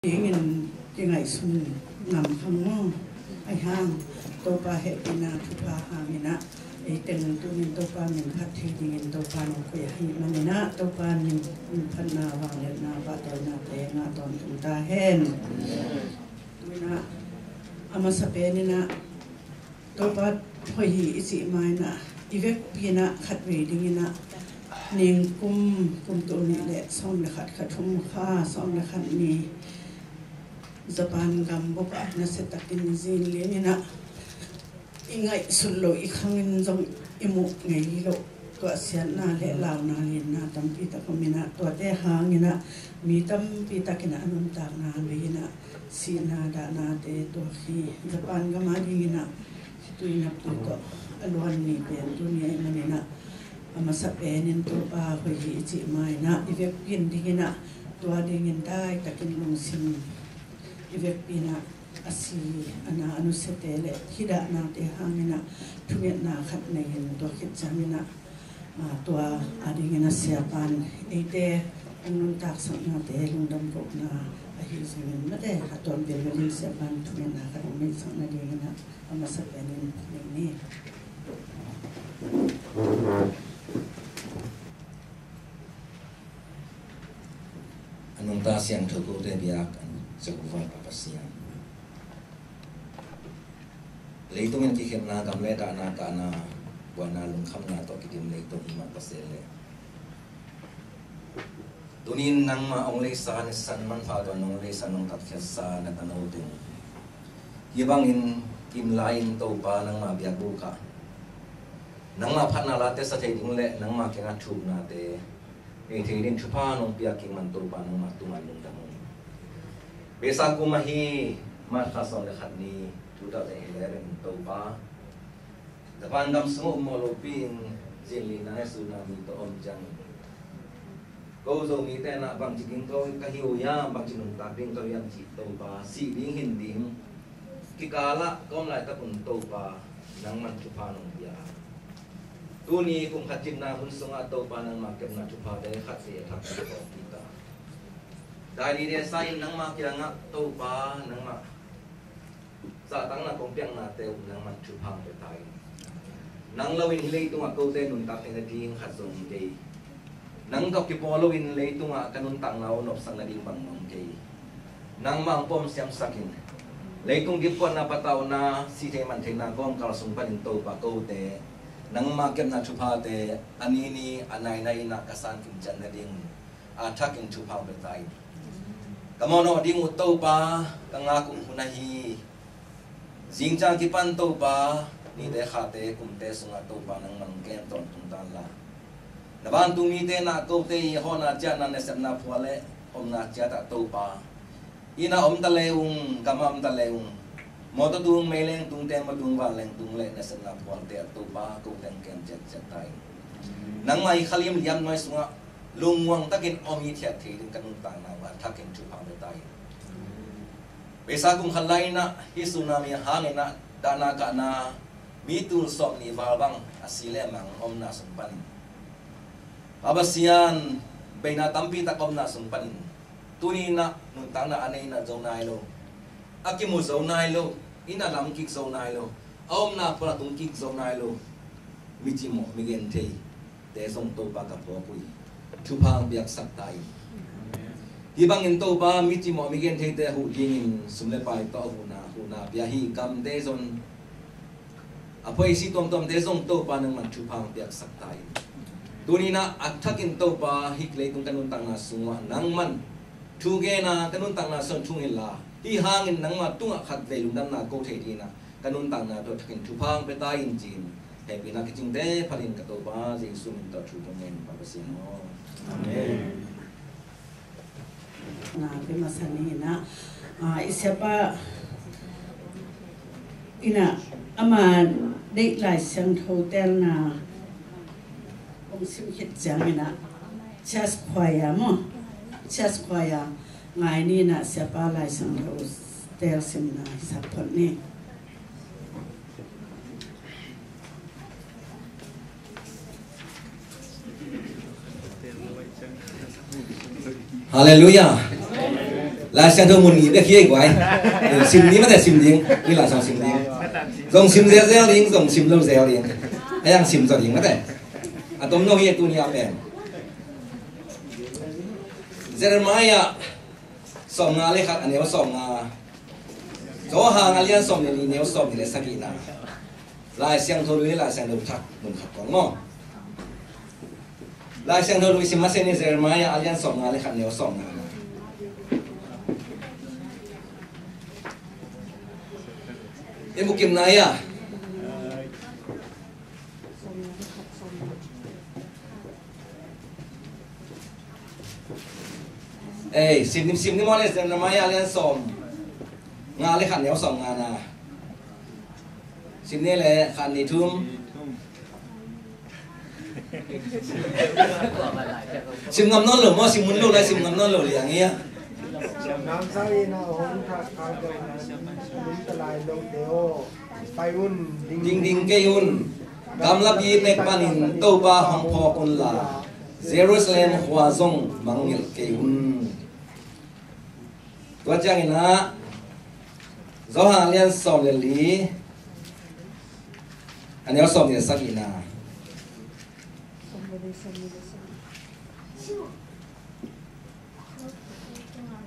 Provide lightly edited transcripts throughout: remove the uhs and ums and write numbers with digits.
ingin jengai sun ngam kamu ayang topa hepina tupa hamina iten tunin topa min hati dingin topa nongko yahi manina topa min panna wanglet na batal na tenga ton tuntahen mina ama sapeni na topa hoyi isi maina ivek pina khatwe dingina ning kum to ni le som le khat thum kha som le khat ni Japan gambo pa na setakin zin lenina ingai sullo ikhangin jong imu ngei lo to asian na le law na lin na tampi ta komina to te hangina mi tampi ta kina anun ta na leina sina da na te to hi Japan gama dingina tuina to alwan ni pen dunia manina amasa penin to pa ko hi chi mai na ivek pin dingina to dingin dai takin lungsin ivek pina asi ana anu setele hida na te hangina tumet na khat nein to khit jamina to adingina siapan ite unun tak sang na te lungdam ko na ahi zingin mate haton belwelin siapan tumet na khat nein sang na dingina amasa penin ni anong ta siang thugo te biak Jaguvan papasian. Leitung yang kikim na gamle ka na buana lungkam na to kidim leitung ima pasele. Tunin nang ma ongle sa san man fa don ongle sa nong tatkhasa na tanawding. Yibangin kim lain to pa nang ma biak buka. Nang ma phat na late sa thei ding le nang ma kenga thu na te. Ei thei din thupa nong biak king man to pa nang ma tuman lung dam. Besa ko mahi matkason lekhat ni 2011 toba dapan dam semua moloping jeli na tsunami to omjang ko zo mi te na bang jiking ko kahiu ya bang jinung taping to yang ji toba si ding hinding kikala kom lai ta pun toba nang man chupanong dia tuni kum khatin na hun sunga toba nang makem na chupa de khat se thak ko kita dari dia sain nang ma kira ngak to pa nang ma sa tang na kong piang na te nang ma chupang pe tai nang lawin hilay tunga ko te nun tak na ding khatsong kay nang dok ki polowin lay tunga kanun tang na onop sang na ding bang mong kay nang mang pom siam sakin lay tung gipon na pataw na si te man te na kong kalasong pa rin to pa ko te nang ma kem na chupa te anini anay na ina kasan kinjan na ding attack in chupang pe tai kamono ding utau pa kangakum hunahi jingchang kipan to pa ni de khate kumte sunga to pa nang mangkem ton tungtan la naban tumi te na ko te hona cha na ne semna phwale omna cha ta to pa ina om ta leung kamam ta leung moto dung meleng tung te ma dung wa leng tung le ne semna phwal te to pa ko teng kem chet chet tai nang mai khalim liam noi sunga lungwang takin omi thiat thei din kanung tang na wa thakin chu phang be tai besa kum khalai na hi tsunami hangena dana ka na mitul som ni walbang asile mang omna sumpanin abasian beina tampi ta komna sumpanin tunina nun tang na anei na zonai lo akimu zonai lo ina lam kik zonai lo omna pula tung kik zonai lo michimo migen thei te song to pa ka po pui chupang biak sak tai hibang in to ba mi chi mo mi gen thei te hu ding sumle pai to huna bia hi kam te zon apoi si tom te zong to pa nang man chupang biak sak tai tunina attakin to pa hiklei tung kanun tang na sunga nang man thu ge na kanun tang na son chung la hi hangin nang ma tunga khat ve lum dam na ko thei di na kanun tang na to thakin chupang pe tai in jin happy na kiching de phalin ka to ba jesu min to thu tong nen pa sin mo amen na bimasani na isapa ina ama dei lai sang hotel na om sim hit jamina chas khoya mo chas khoya ngai ni na siapa lai sang hotel sim na sapon ni Haleluya. là xem thôi muốn nghĩ về kia của anh sim ní mà để sim điên đi là xong sim điên dòng sim dẻo điên dòng sim lâu dẻo điên hay đang sim rồi điên mà đấy à tôm nông nghiệp tu nhà bèn Jeremiah sòng ngà lấy khát anh em sòng ngà gió hàng anh em sòng này nếu sòng thì lấy sắc kỹ nào lại xem thôi lại xem đầu thắt có ngon lại xem thôi xem mà xem Jeremiah anh em sòng ngà lấy khát nếu sòng ngà em một kiếm này à ê sim đi mò lên xem Jeremiah anh em sòng ngà lấy khát nếu sòng ngà na sim này là khát này thum sim ngầm non lửa mò sim muốn lâu lại sim ngầm non lửa liền nghe Nam sai na hong thak ka ga min talai long deo pai un ding ke un kam lap yi mek panin to ba hong pho kun la Jerusalem hwa zong mangil ke un tua chang ina zo hang lian som le li anh em som ni sak ina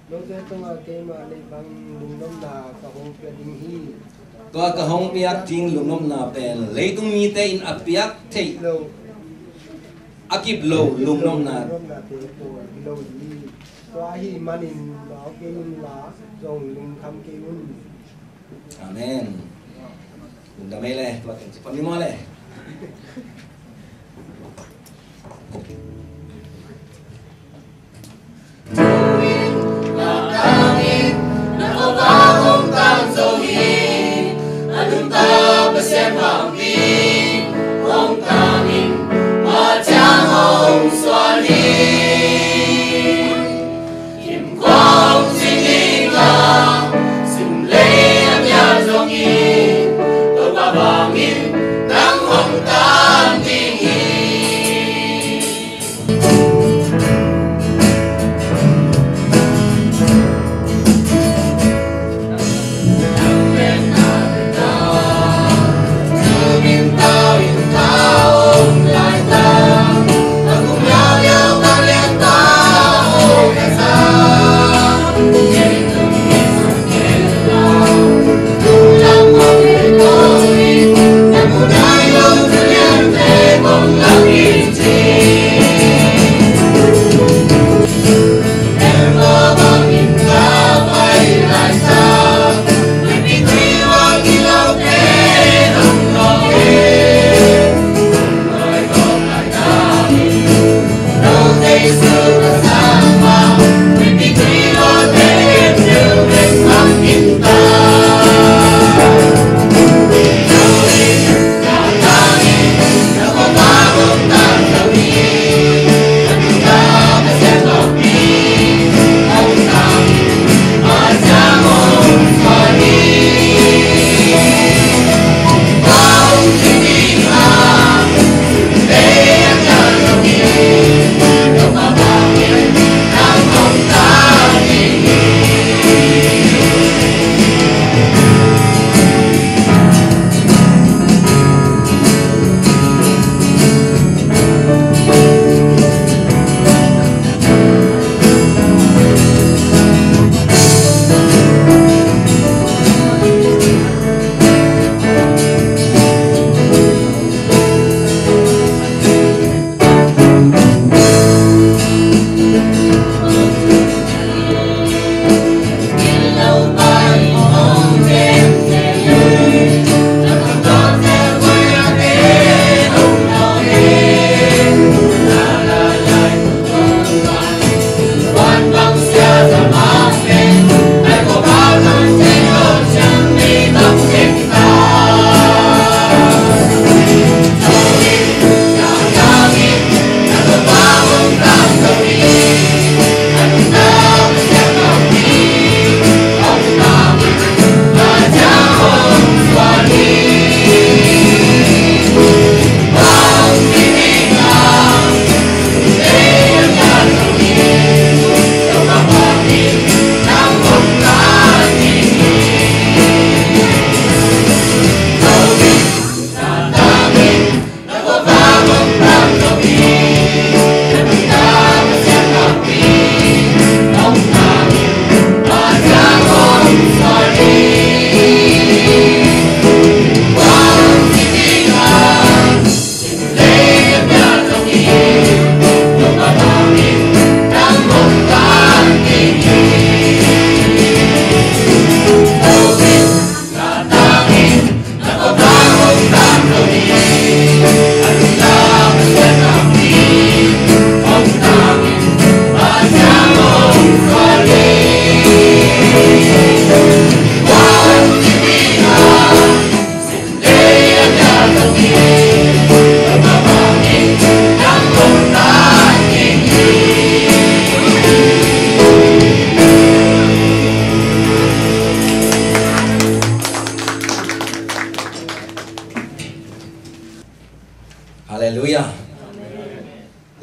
lo te tonga ke ma le bang lung nom na ka hong pya ding hi tua ka hong piak ting lum nom na pen leitung mi te in apiak thei lo akip lo lum nom na te ko lo hi to hi manin la ke un la jong lung tham ke un amen unda mai le tua kan cepat ni mo le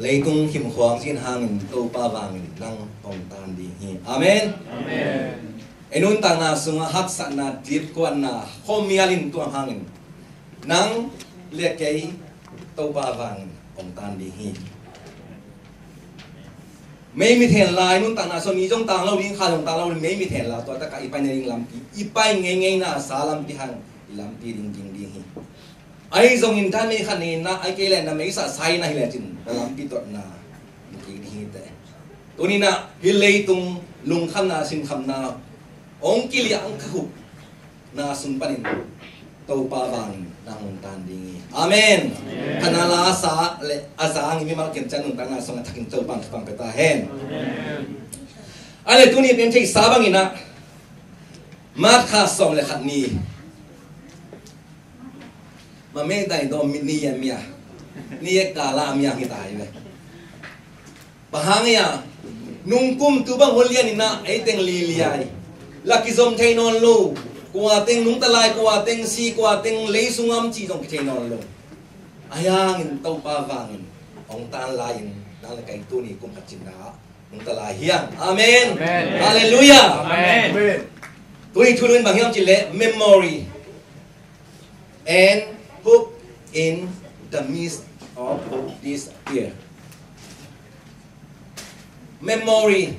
lấy tung hiểm khoáng xin hàng tô pa vàng năng bóng tan đi hi amen enun tang na sunga hak sa na dip ko na homialin tuang hangin nang lekei tô pa vàng bóng tan đi hi mấy mi thèn lại nun tang na so ni jong tang lo ring kha jong tang lo mấy mi thèn la to ta ka ipai na ring lam pi ipai nge nge na sa lam pi hang lam pi ring ding ding hi ai jong in tan ni khan ni na ai ke le na mấy sa sai na hi le chin lam pi to na ki hi te to ni na hi le tung lung khan na sin kham na ong ki li ang khu na sun panin to pa bang na hong tan ding amen kanala sa le azang mi mal ken chan nung tang na song thakin to pang pang peta hen ale tu ni pen thei sa bang ina ma kha som le khat ni ma me dai do mi ni ya mia ni ek ka la mia ngi tai ve bahang ya nung kum tu bang holian ina ai teng li liai la ki zom thei non lu kwa teng nung talai kwa teng si kwa teng lei sungam chi jong ki thei non lu ayang in to pa wangin ong tan lain na la kai tu ni kum kachin na nung talai hiang amen hallelujah Amen. tu ni thulun bang hiam chi le memory and hope in the midst of this year memory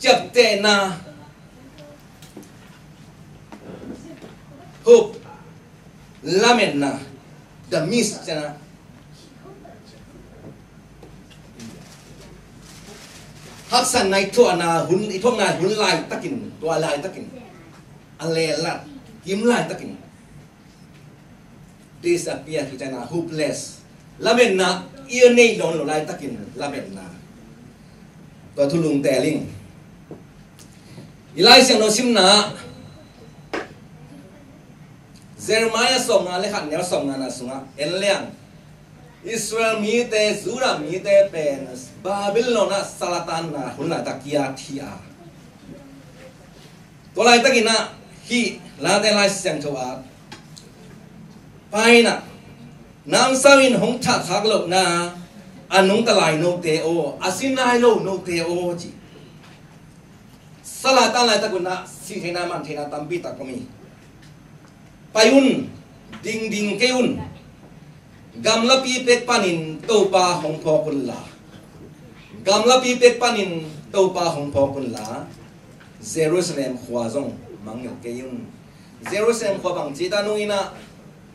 chap te na hope lamen na the midst na haksan nai to na hun ithom na hun lai takin to lai takin ale lat kim lai takin disappear kita na hopeless lamen na ia nei don lo lai takin lamen na to thulung teling ilai siang no sim na Jeremiah song na lekhat ne song na sunga enliang Israel mi te zura mi te pen Babylon na salatan na hunna takia thia to lai takina hi la te lai siang chowa paina nam sawin hong tha khak lo na anung talai no te o asinai lo no te o ji salatan lai takuna si thena man thena tambi takomi payun ding ding keun gamla pi pek panin topa hong phokun la gamla pi pek panin topa hong phokun la Jerusalem khwazong mangyo keun Jerusalem khwabang chita nuina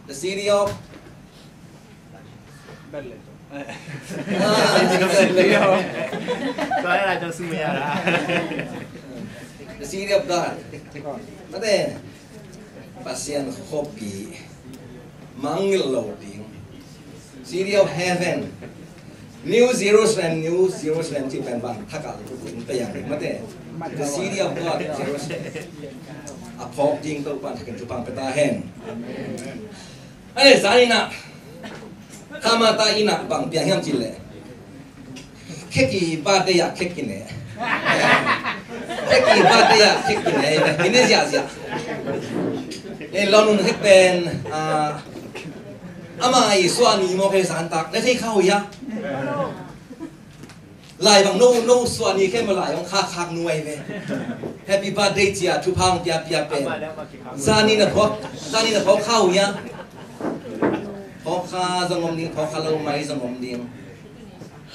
the city of the city of God ate pasien hopi mangil loading city of heaven New Jerusalem ti pen bang thakal te yang mate the city of God Jerusalem apok ding to pan thakin chupang peta hen ale zarina kamata ina bang piang hiam chile keki ba de ya kekine keki ba de ya kekine ini sia lonun hek pen ama ai suani mo ke san tak le thei khau ya lai bang no suani ke ma lai ong kha khak nuai ve happy birthday chia thu phang pia pen zani na phok khau ya phok kha zongom ding phok kha lo mai zongom ding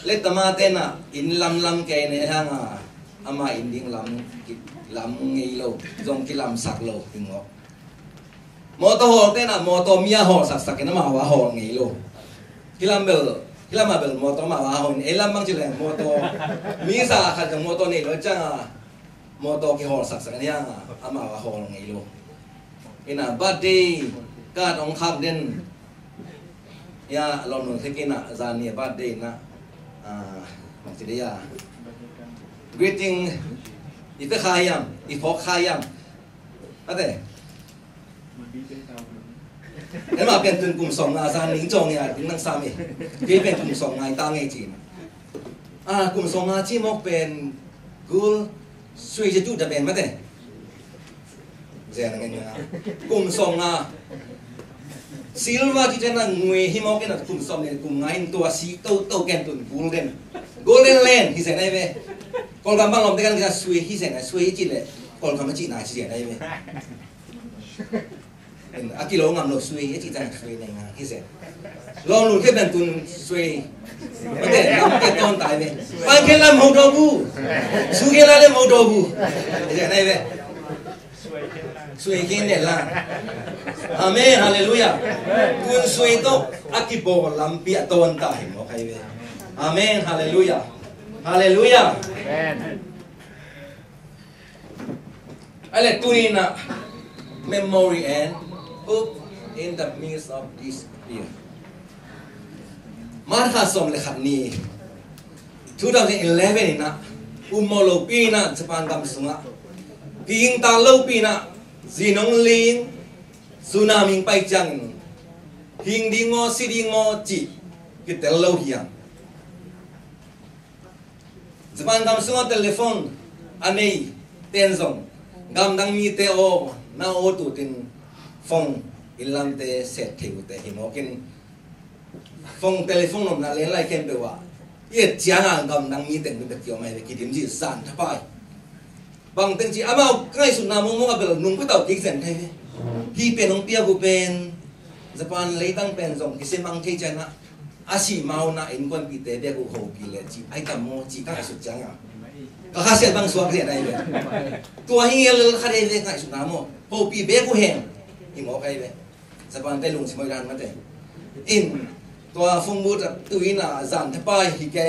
le tama te na in lam ke ne hanga ama in ding lam ngei lo zong ki lam sak lo pingo moto hol te na moto mia hol sak na ma wa hol ngei lo kilama bel moto ma wa hol elam bang chile moto mi sa kha jang moto nei lo changa moto ki hol sak ni anga ama wa hol ngei lo ina birthday ka dong kham den ya lo nun thekina zani birthday na maktidia greeting ite khayam ifok khayam ate em mà bên tuần cùng sòng là san lính trồng nhà tính năng sao mi cái bên cùng sòng ngày ta nghe chỉ cùng sòng là chỉ một bên gul suy cho chút đã bên mất đấy giờ là nghe cùng sòng là silver ti chana ngwe hi mo ken kum som ne kum ngain tua si to ken tun golden land hi se nai ve kol kam bang om te kan ka sui hi se nai sui chi le kol kam chi na chi se nai ve akilo ngam lo sui chi ta sui nei nga hi se long lu ke ben tun sui ma de nam ke ton tai ve pan ke la mo do bu su ke la le mo do bu hi se nai ve sui ken de la amen hallelujah kun sui to akibo lampi aton ta hi mo kai ve amen hallelujah hallelujah amen ale tuina memory and hope in the midst of this year marha som le khatni 2011 ina umolo pina japan gam sunga king ta lo pina zinong ling tsunami pai chang hing dingo sidingo chi kitel lo hiang Japan gam sunga telepon anei tenzong gam dang mi te o na o tu tin phong ilam te set theu te himokin phong telepon nom na le lai ken pe wa ye chiang gam dang mi teng be kyo mai ki dim ji san thapai bang teng chi amao kai su na mo mo abel nung ko tau ki zen thai ki pe nong pia bu pen Japan le tang pen zong ki se mang thei chana asi mau na in kon pi te be ko ho ki le chi ai tam mo chi ka su chang a ka ha se bang suak se dai be tua hi el kha de le kai su na mo ho pi be ko hen hi mo kai be Japan te lung si moi ran ma te in tua phong mu ta tu ina zan thapai hi ke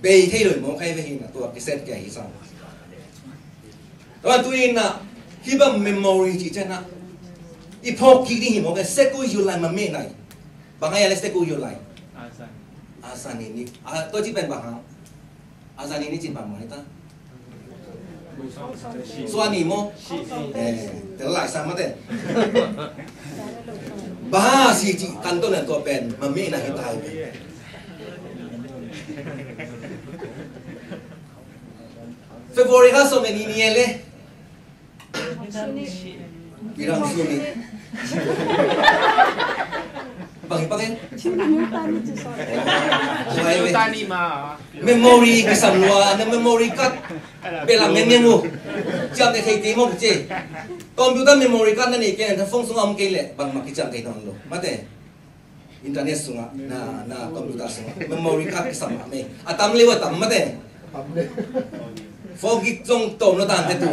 be thei loi mo kai be hi na tua ki set ke hi sa tua tu ina hi ba memory chi chana i phok ki ni mo ke se ko yu lai ma me nai bangay alas te ko yu lai asan ini to chi pen ba ha asan ini chin pa mo ta suani mo te lai sa ma te ba si chi kan to na to pen ma me na hi tai February ha so many niele Birang suni. Pagi-pagi. Tani ma. Memory kesamlua, na memory card. Belang neng mo. Jam de thei ti mo che. Computer memory card na ni ke na phone sunga am ke le bang makijam thei non lo. Mate. Internet sunga na computer sunga. Memory card kesama me. Atam lewa tam mate. Fogik jong tom no tan te tu.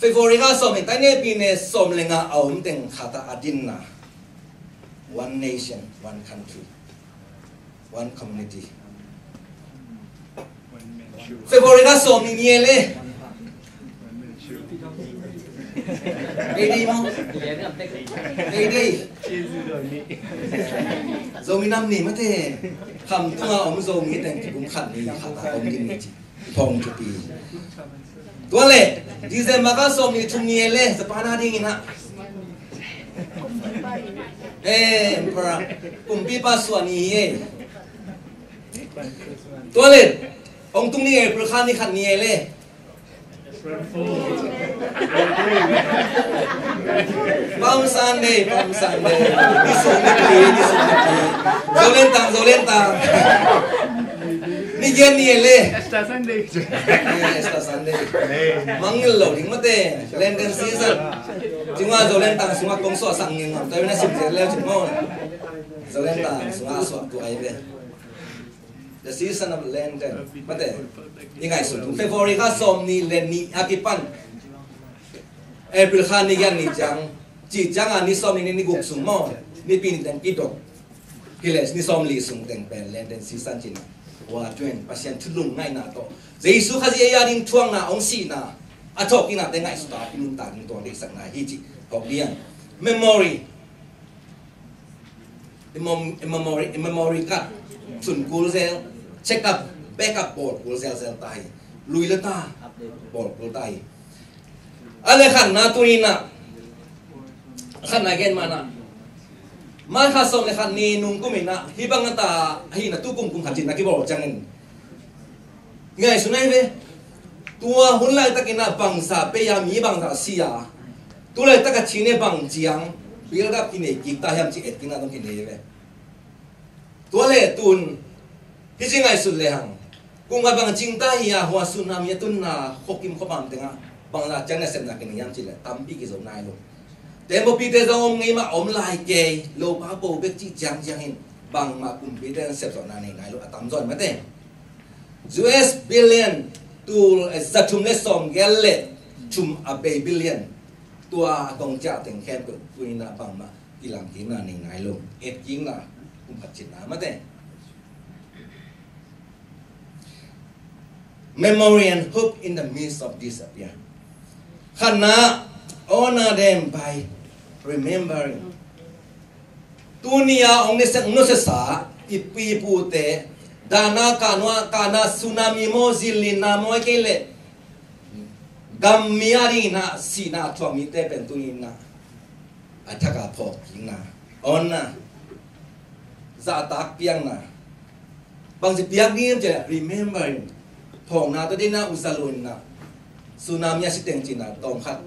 February ka som tane pine som lenga aum teng khata adin na one nation one country one community February ka som ni niele Dedi mo Dedi Zomi nam ni mate kham tunga om zomi teng kum khat ni khata om din ni phong chu pi Tua le, December ka som ni chung nie le, sa pana ding ina. Para kumpi pa suani ye. Tua le, ong tung ni April khan ni khat nie le. Palm Sunday. Disu ni pi. Zolen tang. Ni gen ni le. Esta Sunday. Esta Sunday. Mangil lo ding mate. Lenten season. Jingwa zolen tang sunga kong so sang nging am. Tayo na sim je le jingmo. Zolen tang sunga so tu ai be. The season of Lenten. Mate. Ingai so February ka som ni len ni akipan. April khan ni yan ni jang. Ji jang ani som ni guk sung mo. Ni pin den kidok. Kiles ni som li sung teng pen Lenten season jin. Wa tuen pasien tulung ngai na to Jesu khazi ya ding thuang na ong si na athok ina te ngai sta pinun ta ding to de sak na hi chi hok lian memory memory card sun kul zel check up backup board kul zel tai lui la ta board kul tai ale khan na tuina khan na gen mana ma kha som le khan ni nung kumina hibang ta hi na tu kum khatin na ki bo changin ngai sunai ve tua hun lai takina bangsa pe ya mi bangsa sia tu le ta ka chine bang chiang build up kine ki ta ham chi et kina dong kine ve tu le tun hi jingai sul le hang kung ga bang jing ta hi ya hwa tsunami tun na khokim khopam tenga bang la chang na sem na kine yam chi le tam pi ki zo nai lo tempo pi te zong ngi ma om lai ke lo pa bo be chi chang chang hin bang ma kum pi te sep zo na nei ngai lo atam zon ma te US billion tu zatum le som gelle chum a bay billion tua tong cha teng khem ko tuina bang ma ilang ki na nei ngai lo et king na kum phat chin na ma te memory and hope in the midst of disappear khana honor them by remembering dunia ong ne sang no se sa ipi pu te dana kana tsunami mo zilina mo kele gamiari na sina twami te pentuina ataka pho kina onna za tak piang na bang ji piang ni je remembering phong na to dina usalun na tsunami si teng china tong khat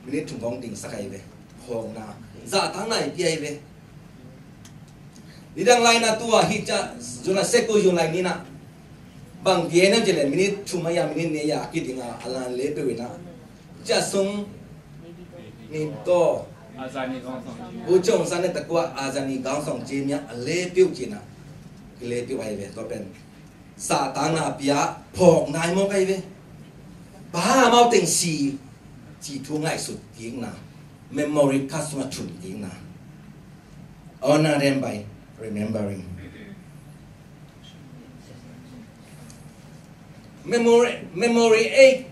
minit thung bong ding sakai ve phong na za tang nai piai ve lidang lai na tua hi cha juna seko jun lai ni na bang die na jele minit thumaya minit ne ya ki dinga alan le pe na cha sung ni to azani gaung song bu chong san ne takwa azani gaung song ji mya ale piu chi na le piu ai ve to pen sa tang na pia phok nai mo kai ve ba mau teng si chỉ thu ngại sụt tiếng nào memory customer chun tiếng nào honor them by remembering memory 8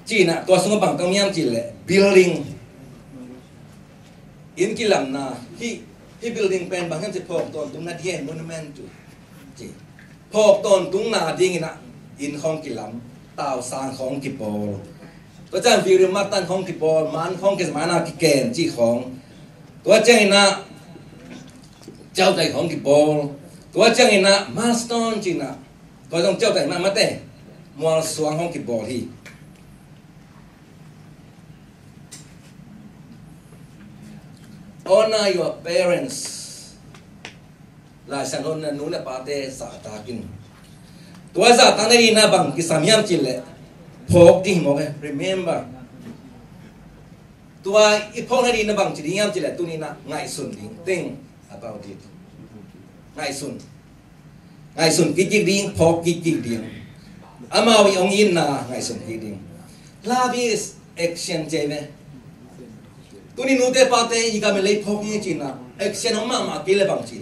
chỉ là tua sung bằng công nhang chỉ là building in ki lam na hi building pen bằng chỉ phok ton tung na thien monument tu chỉ phok ton tung na ding na in khong ki lam tao sang khong ki poตัวเจ้าวิริมาตันของกิบอลมันของกิสมานากิเกนจีของตัวเจ้าอินะเจ้าใจของกิบอลตัวเจ้าอินะมาสตันจีนะตัวต้องเจ้าใจมาเต้มัวสวงของกิบอลที่ honor your parents ลายสังคนนู้นเนี่ยปาเตสาตากินตัวสาตั้งได้ดีนะบังกิสามียมจินเลยพกดิ้งมองไง remember ตัวอีพกนั่นดีนะบางจีดิ้งยามจีแหละตัวนี้นะง่ายสุดดิ้ง think about it ง่ายสุดกิ๊กดิ้งพกกิ๊กดิ้งอามาวิองอินนะง่ายสุดกิ๊กดิ้ง love is action ใช่ไหมตัวนี้นู้นเตปาเตอีกาเมลัยพกนี่จีนะ action ของมาเกลี่ยบางจี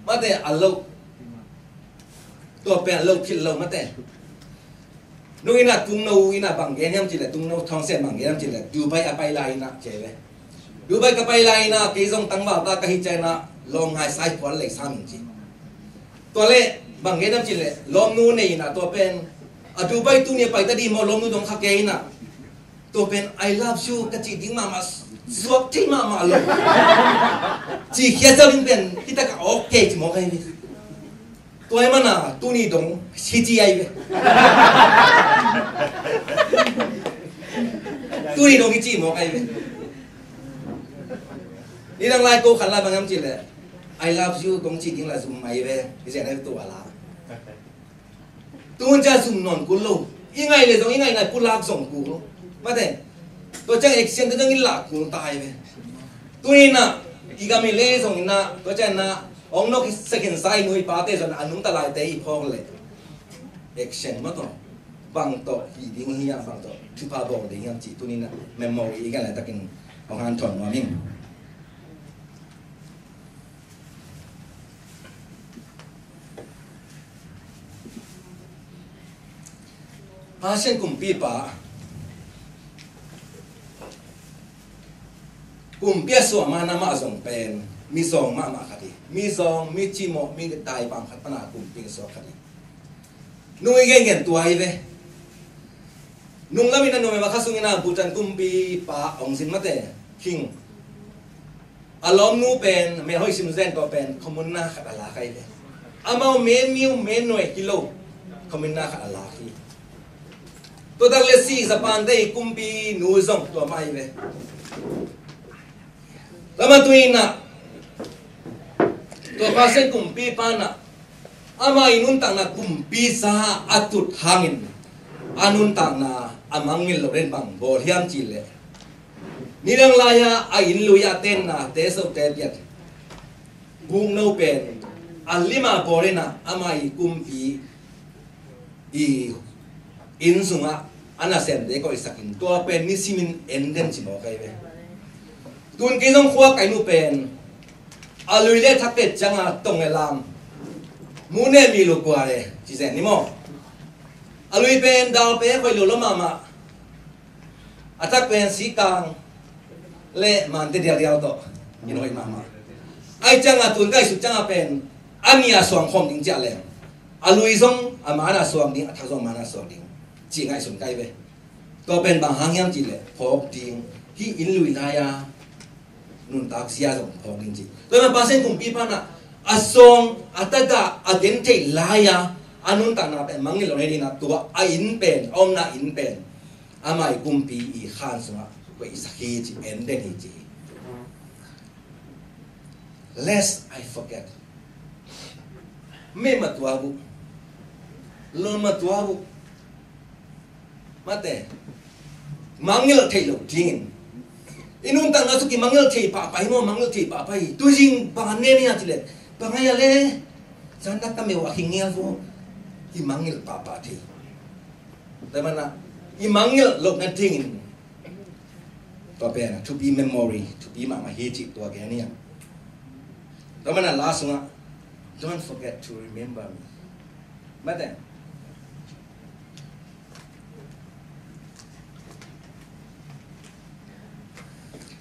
มาเตอัลโลตัวเป็นอัลโลคิดโลมาเตนู่นน่ะตุ้งนู่นน่ะบางแกนี่มันจีเลยตุ้งนู่ทองเส้นบางแกนี่มันจีเลยดูไปอะไปไลน์น่ะเจ๋เลยดูไปก็ไปไลน์น่ะกี่ทรงตั้งว่าตากะฮิใจน่ะลองหายสายขวานเลยสามิงจีตัวเล่บางแกนี่มันจีเลยลองนู่นนี่น่ะตัวเป็นอะดูไปตุ้งเนี่ยไปแต่ดีมอลองนู่นตรงข้าแกน่ะตัวเป็น I love you กะจีดิ้งมาสวบที่มาลงจีเขียนเจ้าดิ้งเป็นที่ตะกะโอเคจีมองใครนี่ตัวมันน่ะตัวนี้ตรงชี้จีไอเว้ตัวนี้ตรงชี้มองไอเว้นี่ดังไล่ตัวขันไล่บางคำจีเลย I love you ตรงชี้ดิ้งละซุ่มไอเว้ที่เสียได้ตัวละตัวจะซุ่มนอนกูรู้ยังไงเลยตรงยังไงไงกูลากส่งกูมาแต่ตัวจะเอ็กเซนต์ตัวนี้ลากกูตายเว้ตัวนี้น่ะอีกามีเล่ส่งน่ะตัวจะน่ะองนกสกินไซนุยปาเตจนอันนุงตะลายเตยพองเลยเอ็กเซนมาต่อบังต่อฮีดิ้งฮียบังต่อทุพาบอกเดียงจีตัวนี้นะเมมโมรีกันเลยตะกินของฮันถอนมามิ่งอาเซียนกลุ่มปีป่ากลุ่มเปียสวมานามาส่งเป็นมีซองมาคดีมีซองมีจิโมมีตายบางขัดปนากลุ่มปีสวคดีนุ่งเงี้ยตัวไอ้เว้นุ่งแล้วมีนั่นนุ่งมาข้าสุงินาบุจันกลุ่มปีป่าองสินมาเตะคิงอารมณ์นู้เป็นเมย์ห้อยซิมเซนก็เป็นคอมมุนนาขัดอะไรใครเว้อามาเมนมิวเมนหน่วยกิโลคอมมุนนาขัดอะไรที่ตัว dak le si Japan dei kumpi nu zong to mai ve lama tuina to pasen kumpi pana ama inun tang na kumpi sa atut hangin anun tang na amangil loren bang bol hiam chile nirang laya a in luya ten na te so te piat bung no pen alima borena ama i kumpi i in sunga ana sen de ko isakin to pen ni simin enden chi mo kai ve tun ki nong khwa kai nu pen alui le thapet changa tong elam mune mi lo kwa le chi sen ni mo alui pen dal pe ko lo mama atak pen si kang le man te dia dia to inoi mama ai changa tun kai su changa pen ania suang khom ding ja le alui zong amana suang ding atha zong mana suang ding chi ngai sun kai ve to pen bang hang yam chi le phok ding hi in lui la ya nun tak sia zong phok ding chi to ma pasen kum pi pa na asong ataga agen te la ya anun ta na pe mangil re na to a in pen om na in pen amai kum pi i khan sunga ko i sakhi chi en de ni chi lest I forget me matuabu lo matuabu mate mangil thei lo ding inun tang na su ki mangil thei pa pai mo mangil thei pa pai tu jing pa ne ni atile pa ngai le sanda ka me wa hingel vo ki mangil pa pa thei ta mana i mangil lo na ding to pe na to be memory to be ma he chi to ga ni ta mana last one don't forget to remember me mate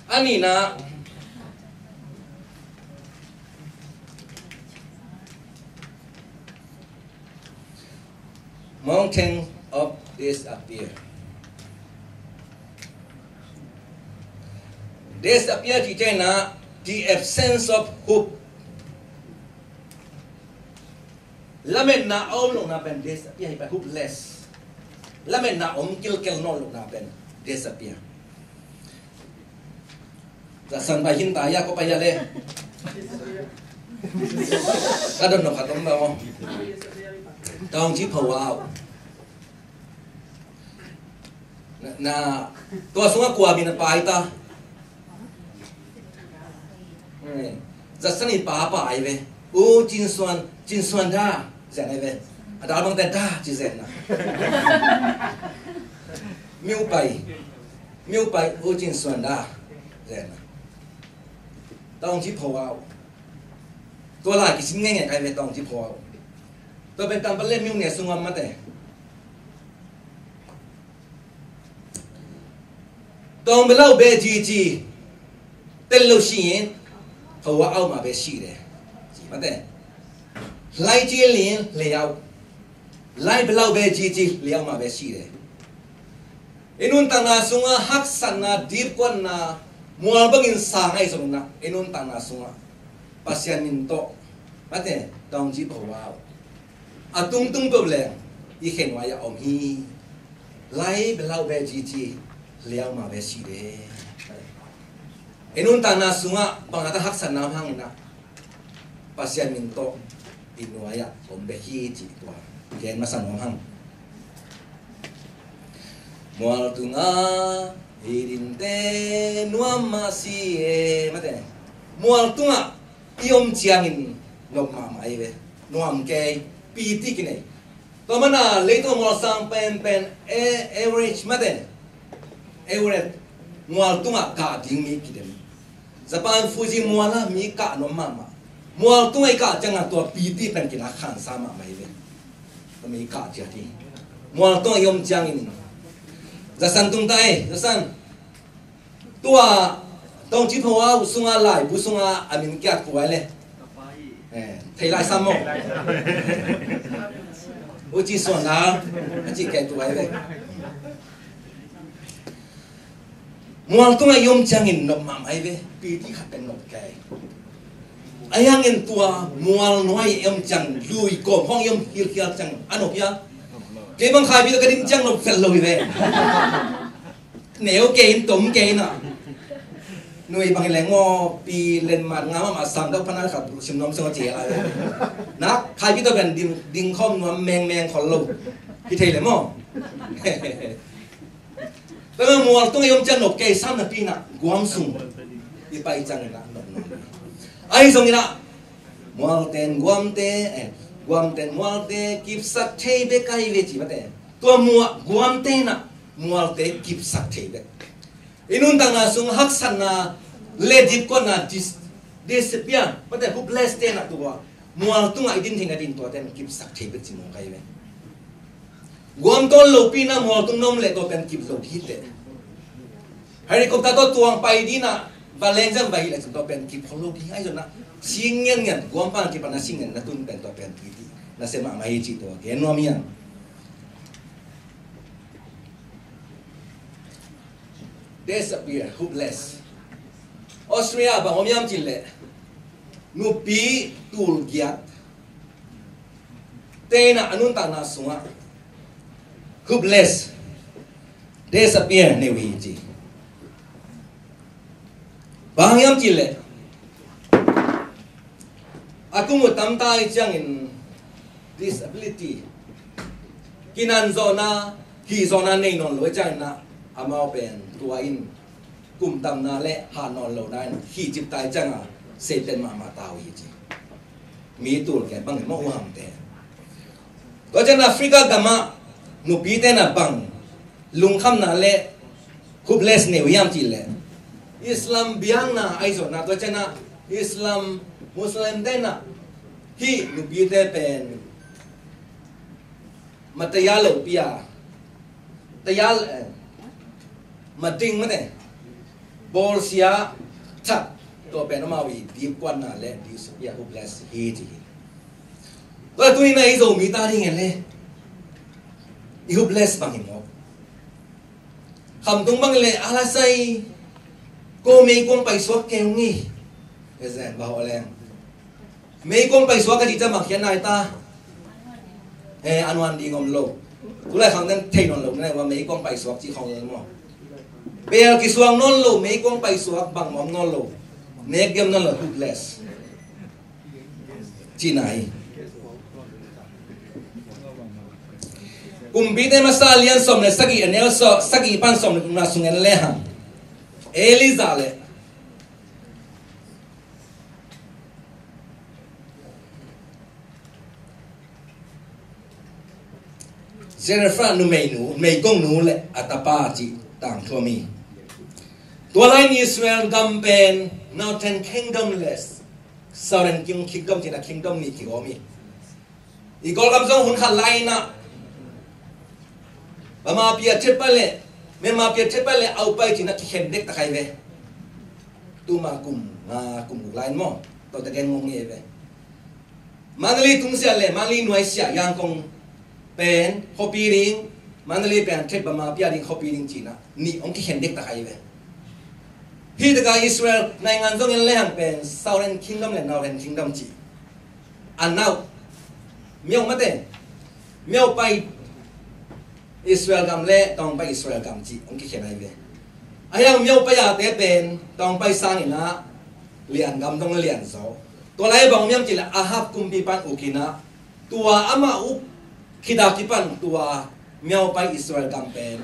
ani na mountain of disappear thì trên là the absence of hope lamen na om lo na ben disappear by hopeless lamen na om kil no lo na ben disappear za san ba hin ta ya ko pa ya le ka don no khatom ba mo tong chi phawao na to sunga kwa bi na pai ta za san ni pa pa ai ve o jin suan da za nei ve ada bang ta da chi zen na miu pai o jin suan da zen na tong chi phawao to la ki sin nge kai ve tong chi phawao to ben tam pa le miu ne sungam ma te tong belau be ji tel lo xin phwa ao ma be xi de ji ma te lai chi lin le ao lai belau be ji le ao ma be xi de inun tang na sunga hak san na deep kon na mual bangin sa ngai song na inun tang na sunga pasian min to ma te tong ji phwa atung tung to le i khen wa ya om hi lai belau be ji liao ma be si de enun ta na sunga bangata hak san nam hang na pasian min to inuaya om be hi ji to ken ma san om hang mual tunga irin te nuam ma si e ma te mual tunga iom chiangin nom ma mai be nuam ke pi ti kine to mana le to mual sang pen average ma te Everett mual tunga ka ding mi kidem Japan Fuji muala mi ka no mama mual tunga ka janga to piti pen kina khan sama mai le mi ka jati mual tunga yom jangin jasan tung tai jasan tua tong chi phawa usunga lai busunga amin kya ko le thai lai samo uji son na ji ke tu ai le mual tunga yom changin no mamai ve piti khapen no kai ayang en tua mual noi yom chang lui ko hong yom hil chang ano pia cái băng khai biết cái đinh chăng nộp phật lồi về nếu cái tôm cái nè nuôi bằng lẽ ngô pi lên mặt ngắm mà sang đâu phana khát sim nom sang chơi lại nát khai biết cái đinh đinh khom nó mèng khol lồi cái thầy là mò cái mua tung yom chân nộp cái sam là pi nè guam sung đi bay chăng nè nộp ai giống như nè mua tiền guam ten mua te kịp sắc thế bé cái về chỉ bắt thế tua mua guam te nè mua te kịp sắc thế bé inun tang na sung hak san na le dip ko na disappear bắt thế hopeless te na tua mua tung ai din thing ai din tua ten kịp sắc thế bé chỉ mua cái về guam ton lo pi na mua tung nom le to pen kịp lo hit te helicopter to tuang pai di na Valencia bayi lah contoh pen kip hollow di ayo na singen ngan guampan kip na singen na tun pen to pen kiti na sema mai ci to ke no mian disappear hopeless Austria ba omiam chile nupi tul giat tena anun ta na sunga hopeless disappear ne wi ji Bangyam chile, aku mau tamtai jangin disability, kinan zona, ki zona nei non lo jang na, amau pen tuain, kum tam na le han non lo nan, ki jip tai jang a, sepen mama tahuiji, mi tul ke bang mau ham te, ko jan Afrika gama, nupi te na bang, lungkam na le, hopeless ne wiam chile. Islam biang na aiso na to chana Islam Muslim den na hi nubi te pen matayalo pia tayal mating mate bol sia tap to pen ma wi di kwan na le di ya hopeless hi ji to tu na iso mi ta ring le i hopeless bang mo kham tung bang le ala sai cô mấy con bay xuống kêu nghi, cái gì bảo lên, mấy con bay xuống cái gì cho mặc hiện nay ta, anh hoàn đi ngom lô, tôi lại khẳng định thấy non lô này và mấy con bay xuống chỉ không lên mà, bây giờ cái xuống non lô mấy con bay xuống bằng mỏng non lô, nét game non là hopeless, chỉ này, cùng biết em mà liên xóm này sagi anh em sagi pan xóm này cũng là sung anh lẽ hả? Eliza le Jennifer nu mei kong nu le atapa chi tang thua mi tua lai ni Israel gampen Northern Kingdomless Southern Kingdom chi na kingdom ni ki gomi i gol gam jong hun khan lai na ama pia chepale memang dia cepat le au pai cina kendek tak kai ve tu ma kum lain mo to ta gen ngong ye ve manali tung sia le manali nuai sia yang kong pen hopi ring manali pen cep ba ma pia ring hopi ring cina ni ong ki kendek tak kai ve hi ta ga Israel nai ngan jong en le hang pen Southern Kingdom le Northern Kingdom chi an now miao mate miao pai Israel gam le tong pa Israel gam chi ong ki khenai ve ayang miao pa ya te pen tong pa sang ina lian gam dong lian so to lai bang miam chi la ahab kum pi pan ukina tua ama u khida ki pan tua miao pa Israel gam pen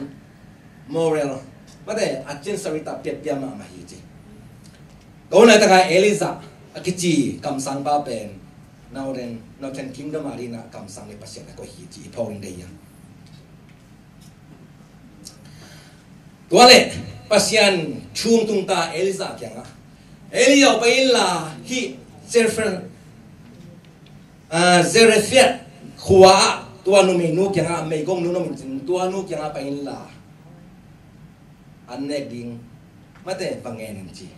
moral mate achin sarita pet pia ma ma hi chi ko na ta ka Eliza akichi kam sang ba pen Northern Kingdom arena kam sang le pasya ko hi chi phawing de yang tuale pasian chung tung ta Eliza kyang a Elia pa illa hi Zerefet khua tua nu me nu kyang a me gong nu no min tua nu kyang a pa illa anne ding mate pangen chi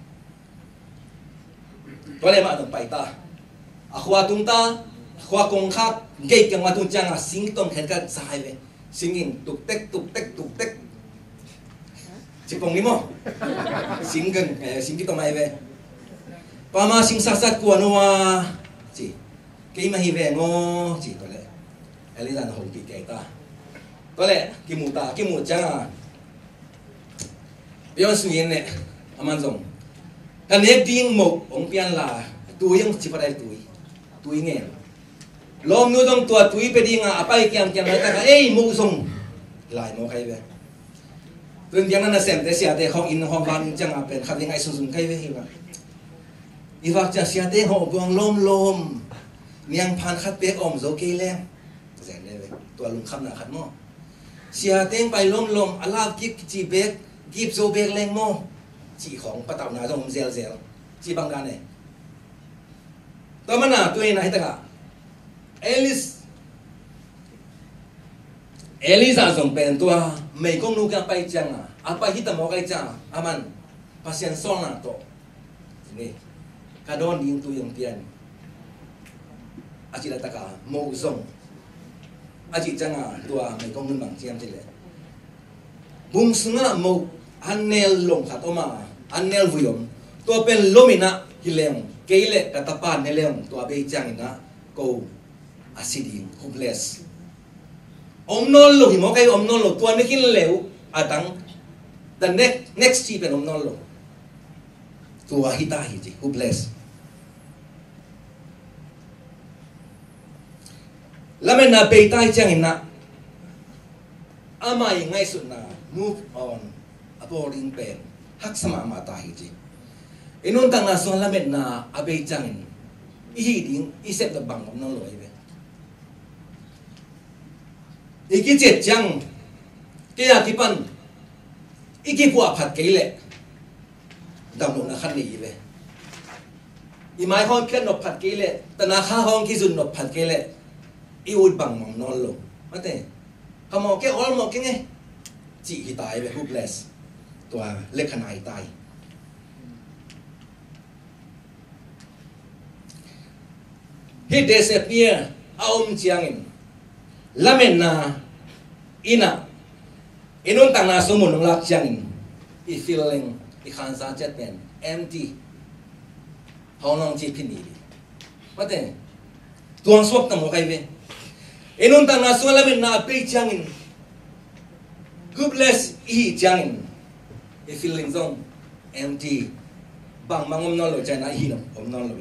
tuale ma dong pai ta a khua tung ta khua kong khat ge kyang ma tung chang a sing tong khen ka sai ve singing tuk tek chỉ còn mo sing gần sing kita mai về pama sing sasat ku anua chỉ cái mà hi về ngo chỉ có lẽ Eliza nó hùng bị cái ta ตัวเละกิมูตากิมูจังเดี๋ยวสุยเนี่ยอามันส่งกันเน็กดิ้งหมกองเปียนลาตัวยังชิบะได้ตัวเงี้ยลมนู้ต้องตัวตัวไปดิ้งapa yangอะไรแต่ก็หมูส่งลายหมูใครเว้ยตัวอย่างนั้นนะเสมแต่เสียแต่ห้องอินห้องบ้านจังเป็นขัดยังไงสุ่มใครเว้ยฮิวอีวักจะเสียแต่ห้องบวงลมเนียงพันขัดเป๊กอมโจเกล้งเสมเลยตัวลุงคำหนาขัดหม้อเสียแต่ไปลมอาลาบกิบจีเบกกิบโจเบกแรงหม้อจีของปะตาวนาจงเซลจีบังการเนี่ยตัวมันน่ะตัวไหนตะกะเอลิซาส่งเป็นตัวไม่คงนูกันไปจังapa kita mau kerja aman pasien solna to ini kadon di tu yang pian aci dataka mau zong aci janga tua mai kong nun bang siam tile bung sunga mau anel long khatoma anel vuyom tua pen lomina hilem keile katapan nelem tua be jangina ko asidi hopeless omnol lo himo kai omnol lo tua nekin leu atang the next chi pen omnol lo tua hita hiji hopeless lamen na peitai changina amai ngai sunna move on aboring pen hak sama mata hiji inun tang na son lamen na abei changin ihi ding isep the bang omnol lo ibe iki jet jang kaya kipan iki pu aphat keile damno na khan ni be imai hon khen no phat keile tana kha hong ki jun no phat keile i ud bang mong non lo mate kamo ke ol mo ke nge chi hi tai be hopeless tua lekhanai tai he disappear aum chiangin lamen na ina inun tang na sumun ng lak chiangin I feeling I khansa chat pen empty how long chi phini mate tuang swap tang mo kai ve inun tang na so lamen na pe chiangin hopeless I chiangin I feeling zone empty bang mangom no lo chai na hi no om no lo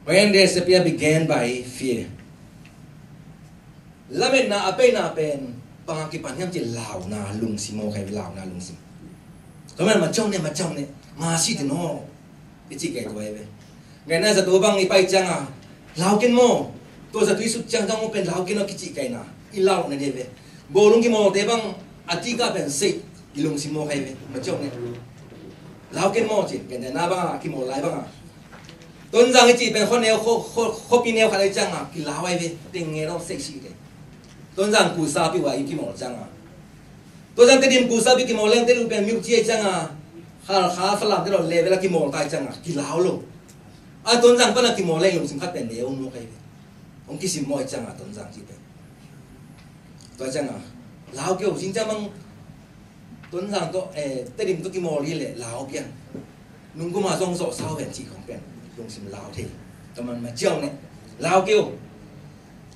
when disappear began by fear lamen na ape na pen pangakipan yam ji lao na lung simo kai lao na lung sim kamen ma chong ne ma si de no ichi kai to ebe ngai na sa to bang I pai chang a lao ken mo to sa tui su chang jang mo pen lao ken no kichi kai na I lao na de be bo lung ki mo de bang ati ka pen se I lung simo kai be ma chong ne lao ken mo chi ken na ba ki mo lai baต้นจังจีเป็นคนแนวโคปีแนวอะไรจังกิลาไว้เว้ติงเงี้ยเราเซ็กซี่เลยต้นจังกูซาบิว่าอีกิมอลจังต้นจังเตดิมกูซาบิกิมอลเล่นเตดูเป็นมิวจีจังขาฝรั่งที่เราเลเวลากิมอลตายจังกิลาวลงต้นจังเป็นกิมอลเล่นลงสิงคัดเป็นเดียวนู้ใครองกิสิมอยจังต้นจังจีเป็นตัวจังลาวเกี่ยวสิงจังมังต้นจังตัวเตดิมตัวกิมอลนี่แหละลาวเปียนนุ่งกูมาส่งโซ่เศร้าเป็นจีของเปียนลงสิมลาวทีแต่มันมาเจียวเนี่ยลาวเกี่ยว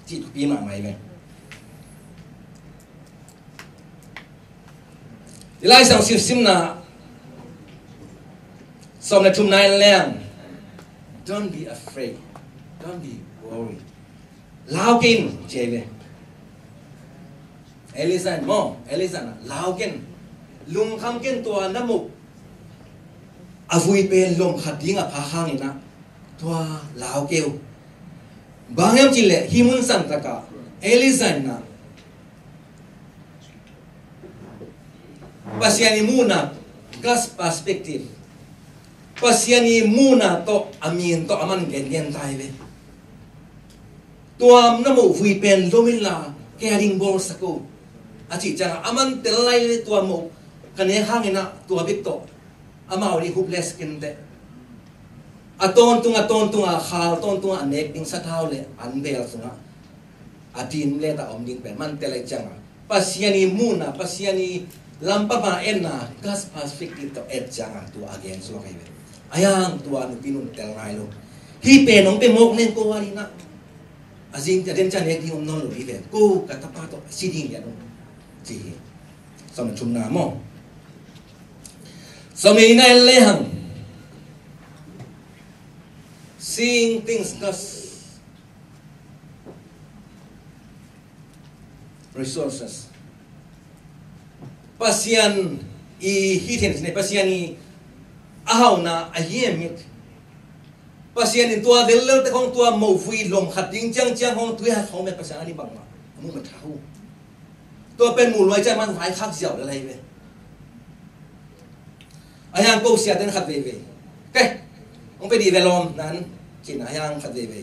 จีทุกปีมาใหม่กันที่ไล่สั่งสิมนะสมในทุ่มนายแรง don't be afraid don't be worried ลาวกินเจเวเอลิสันมอเอลิสันลาวกินลุงคำกินตัวน้ำมุกอาวุยเป็นลมขัดดิ้งพาข้างนี่นะตัวลาวเกี่ยวบางอย่างจิเล่ฮิมุนสันตะกะเอลิสันนะpasiani muna gas perspektif pasiani muna to amin to aman gen tai ve tuam namu vui pen lomila caring bol sako achi chang aman telai tua mo kane hangina tua bik to amau ni hopeless kente aton tunga khal ton tunga nek ding sa thau le an bel sunga atin le ta om ding pen man telai chang pasiani muna pasiani lampa pa enna gas pacific to et janga tu again so kai ayang tua nu pinun tel ngai lo hi pe nong pe mok nen ko wari na azing ta den chan ek di om non lo hi ve ko ka ta pa to siding ya no ji som chum na mo so me na le hang seeing things thus resources pasian I hiten sine pasian I ahaw na ayemit pasian in tua delel te kong tua mo fui lom khating chang chang hong tuya hong me pasian ani bang ma mu ma thau tua pen mu loi chai man vai khak xiao le lai ve ayang ko sia den khat ve ve ke ông phải đi về lom nan chỉ là ayang khat ve ve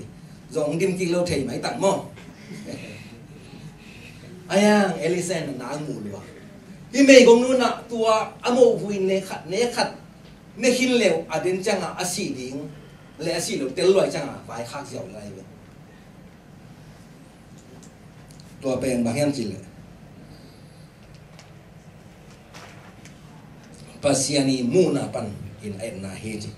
zong dim ki lo thei mai tang mo ayang elisen na mu lo hi me gong nu na tua amo vui ne khat ne hin leo aden changa asi ding le asi lo tel loi changa vai khak xiao lai ve tua pen bang hiam chi le pasiani muna pan in na heji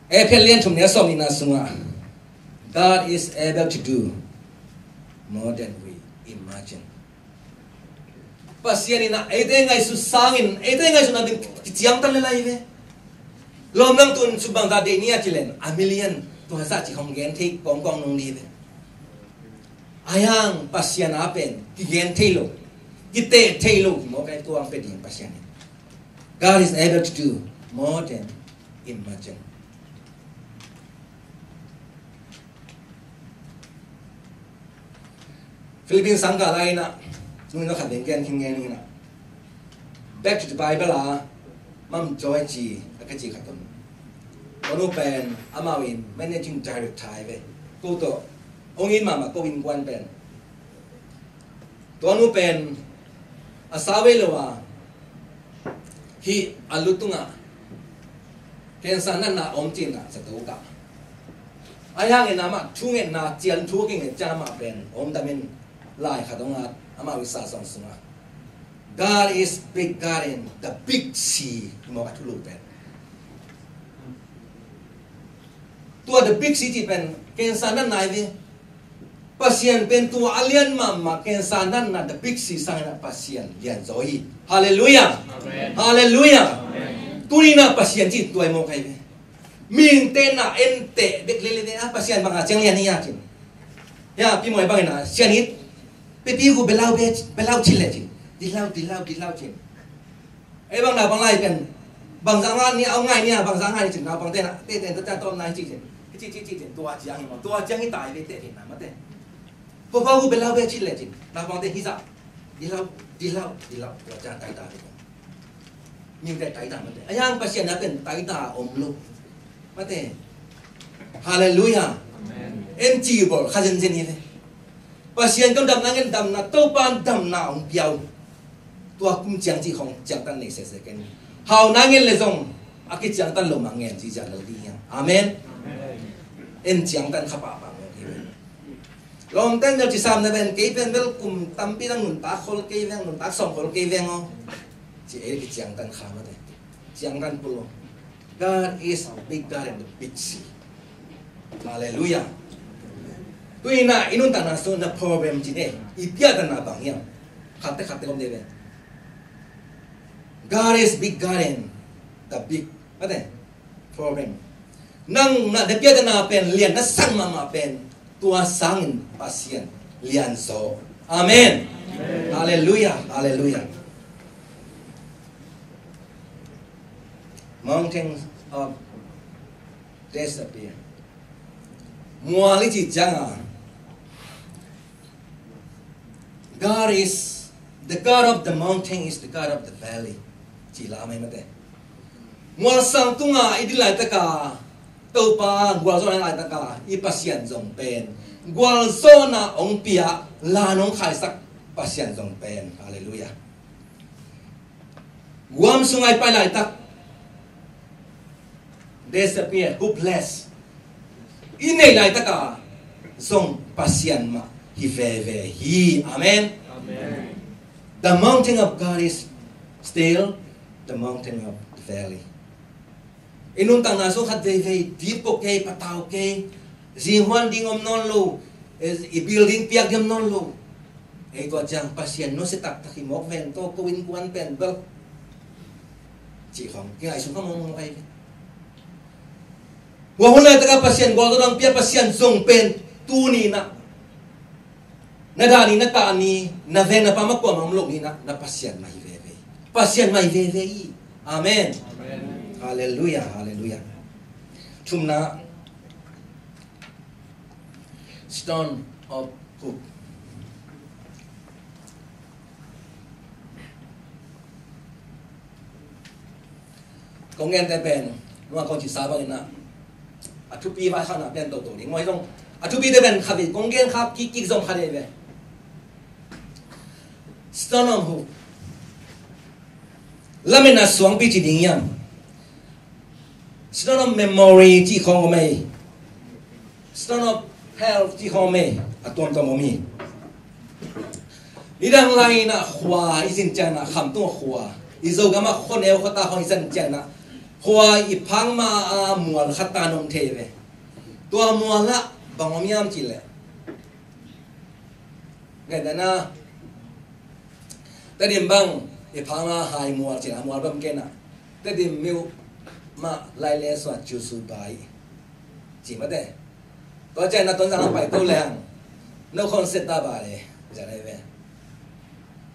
epelian thum ne som ina sunga God is able to do more than we imagine pasiani na ede ngai su sangin ede ngai su na din chiang tan le lai ve lom nang tun subang da de nia chilen a million to sa chi hong gen thei kong kong nong ni ve ayang pasiana pen ti gen thei lo Kita tailor mo kay tuang pwedeng pasyan. God is able to do more than imagine. Philippines sangka lain na nung no kadeng ken kingen na. Back to the Bible Mam Joy G akaji katon. Ono pen amawin managing director ve. Ko to ongin mama ko win kwan pen. To ano pen asawe lowa hi alutunga kensanan na omtin na sa tuka ayang nama tungen na jian tuking jama pen om damin lai khadonga ama wisa song sunga God is big God in the big sea mo katulu pen tua the big city pen kensanan na ive pasien pen tu alian mama kensanan na the big sea sang na pasien lian zoi hallelujah amen hallelujah amen tunina pasien ji tuai mo kai ming te na ente dek lele de pasien banga cheng lian ya chin ya pi moi bang na sian it pe pi gu belau chile chin dilau chin ai bang na bang lai pen bang zang ni au ngai ni bang zang hai chin na bang te na te ta tom nai chi chin tua jiang hi tai ve te na ma te Papa hu belau be chile chin na bang te hisa dilau cha tai ta nhưng te tai ta ma te ayang pasien na pen tai ta om lu ma te hallelujah amen en chi bol khajen jen ni pasien kam dam nang dam na to pan dam na ong piao tua kum chiang chi khong chiang tan nei se ken hao nang le zong aki chiang tan lo mang ngen chi ja lo di amen en chiang tan khapa ba Long ten chỉ sam na ben kei pen bel kum tampi nang nun ta khol kei veng nun ta som khol kei veng o chỉ cái chiang tan kha ma de chiang tan pulo God is big God in the big sea hallelujah tui na inun ta na so na problem ji ne ipia ta na bang yang khatte kom de ve God is big God in the big ma de problem nang na de pia ta na pen lian na sang ma pen tua sangin pasien lian so amen hallelujah hallelujah mountains of disappear muali chi janga God is the God of the mountain is the God of the valley chi la mai mate mual sang tunga idilai ta ka tàu pa gwal zo lại ta cả i pasien zong pen gwal zo na ong pia la nong khai sak pasien zong pen hallelujah guam sungai pai lại tak disappear hopeless i nei lại ta cả zong pasien ma hi ve hi. Amen. The mountain of God is still the mountain of the valley. Inung tang naso khat ve deep okay patau ke zihuan ding non lo i building piak dim non lo. Ito jang pasien no se tak takimok ven to ko win kuan pen bel. Chỉ không cái ai xuống không mong ai. Wa huna taka pasien gol orang pia pasien zong pen tu ni na. Nadani na ta ni na ven na pamakwa mamlok ni na pasien mai ve. Pasien mai ve. Amen. Hallelujah, hallelujah. Tumna stone of hope. Công nhân tại bên, nó còn chỉ sáu bao nhiêu na, thu pi vai khăn à bên đầu đi, ngoài trong, thu pi tại bên khá về, công nhân khá kí dòng khá về, stone of hope, làm mình là xuống pi chỉ định nhầm, stone of memory chỉ không có mày, stone of health chỉ không mày, tuần trong mày, đi đang lại na hoa, izin chân na khăm tung hoa, izo gama khôn eo khata khôn izin chân na. Hoa ipang ma mual khata nong theve tua mual la bangom yam chile ngai dana tadim bang ipang ma hai mual chila mual bam kena tadim miu ma lai le swa chu su bai chỉ mất đấy có chạy là tuần sang phải tô làng no con set ta bà đấy giờ này về